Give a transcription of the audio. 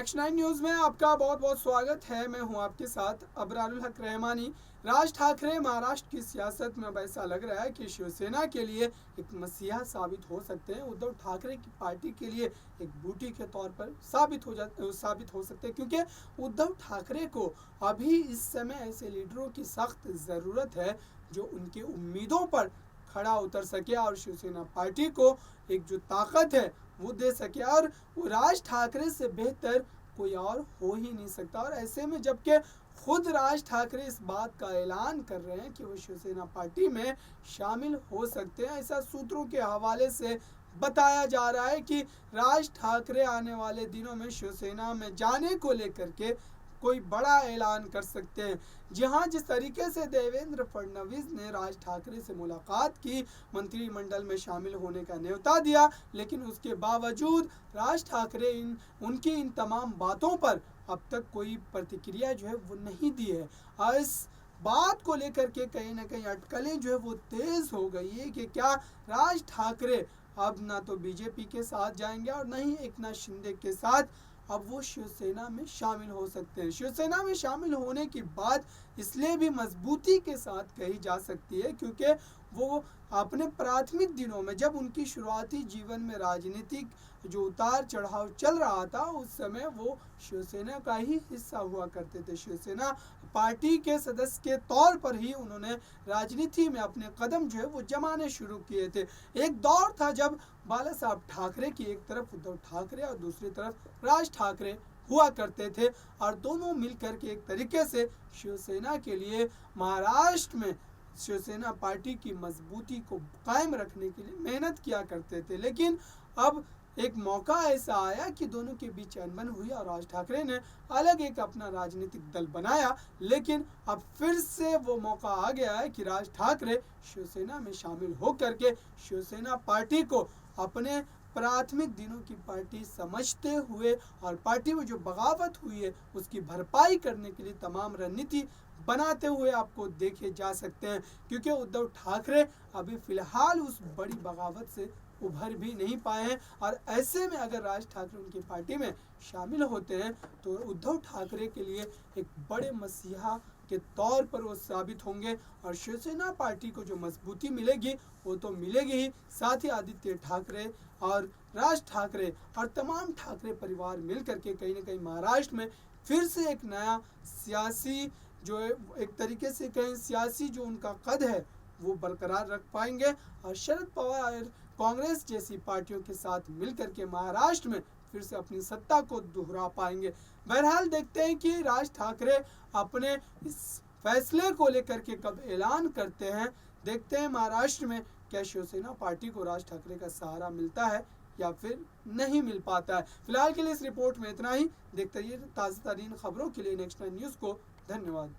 Next 9 news में आपका बहुत बहुत स्वागत है। मैं हूं आपके साथ अबरारुल हक रहमानी। राज ठाकरे महाराष्ट्र की सियासत में अब ऐसा लग रहा है कि शिवसेना के लिए एक मसीहा साबित हो सकते हैं। उद्धव ठाकरे की पार्टी के लिए एक बूटी के तौर पर साबित हो सकते हैं, क्योंकि उद्धव ठाकरे को अभी इस समय ऐसे लीडरों की सख्त ज़रूरत है जो उनकी उम्मीदों पर खड़ा उतर सके और शिवसेना पार्टी को एक जो ताकत है वो दे सके। और वो राज ठाकरे से बेहतर कोई और हो ही नहीं सकता। और ऐसे में जबकि खुद राज ठाकरे इस बात का ऐलान कर रहे हैं कि वो शिवसेना पार्टी में शामिल हो सकते हैं, ऐसा सूत्रों के हवाले से बताया जा रहा है कि राज ठाकरे आने वाले दिनों में शिवसेना में जाने को लेकर के कोई बड़ा ऐलान कर सकते हैं। जहां जिस तरीके से देवेंद्र फडणवीस ने राज ठाकरे से मुलाकात की, मंत्रिमंडल में शामिल होने का न्योता दिया, लेकिन उसके बावजूद राज ठाकरे उनकी इन तमाम बातों पर अब तक कोई प्रतिक्रिया जो है वो नहीं दी है। और इस बात को लेकर के कहीं ना कहीं अटकलें जो है वो तेज हो गई है कि क्या राज ठाकरे अब ना तो बीजेपी के साथ जाएंगे और न ही एकनाथ शिंदे के साथ अब वो शिवसेना में शामिल हो सकते हैं। शिवसेना में शामिल होने की बात इसलिए भी मजबूती के साथ कही जा सकती है क्योंकि वो अपने प्राथमिक दिनों में, जब उनकी शुरुआती जीवन में राजनीतिक जो उतार चढ़ाव चल रहा था, उस समय वो शिवसेना का ही हिस्सा हुआ करते थे। शिवसेना पार्टी के सदस्य के तौर पर ही उन्होंने राजनीति में अपने कदम जो है वो जमाने शुरू किए थे। एक दौर था जब बाला साहब ठाकरे की एक तरफ उद्धव ठाकरे और दूसरी तरफ राज ठाकरे हुआ करते थे और दोनों मिलकर के एक तरीके से शिवसेना के लिए महाराष्ट्र में शिवसेना पार्टी की मजबूती को कायम रखने के लिए मेहनत किया करते थे। लेकिन अब एक मौका ऐसा आया कि दोनों के बीच अनबन हुई और राज ठाकरे ने अलग एक अपना राजनीतिक दल बनाया। लेकिन अब फिर से वो मौका आ गया है कि राज ठाकरे शिवसेना में शामिल होकर के शिवसेना पार्टी को अपने प्राथमिक दिनों की पार्टी समझते हुए और पार्टी में जो बगावत हुई है उसकी भरपाई करने के लिए तमाम रणनीति बनाते हुए आपको देखे जा सकते हैं, क्योंकि उद्धव ठाकरे अभी फिलहाल उस बड़ी बगावत से उभर भी नहीं पाए हैं। और ऐसे में अगर राज ठाकरे उनकी पार्टी में शामिल होते हैं तो उद्धव ठाकरे के लिए एक बड़े मसीहा के तौर पर वो साबित होंगे और शिवसेना पार्टी को जो मजबूती मिलेगी वो तो मिलेगी ही, साथ ही आदित्य ठाकरे और राज ठाकरे और तमाम ठाकरे परिवार मिलकर के कहीं ना कहीं महाराष्ट्र में फिर से एक नया सियासी जो एक तरीके से कहें सियासी जो उनका कद है वो बरकरार रख पाएंगे और शरद पवार कांग्रेस जैसी पार्टियों के साथ मिलकर के महाराष्ट्र में फिर से अपनी सत्ता को दोहरा पाएंगे। बहरहाल देखते हैं कि राज ठाकरे अपने इस फैसले को लेकर के कब ऐलान करते हैं। देखते हैं महाराष्ट्र में क्या शिवसेना पार्टी को राज ठाकरे का सहारा मिलता है या फिर नहीं मिल पाता है। फिलहाल के लिए इस रिपोर्ट में इतना ही। देखते रहिए ताज़ा तरीन खबरों के लिए नेक्स्ट 9 न्यूज़ को। धन्यवाद।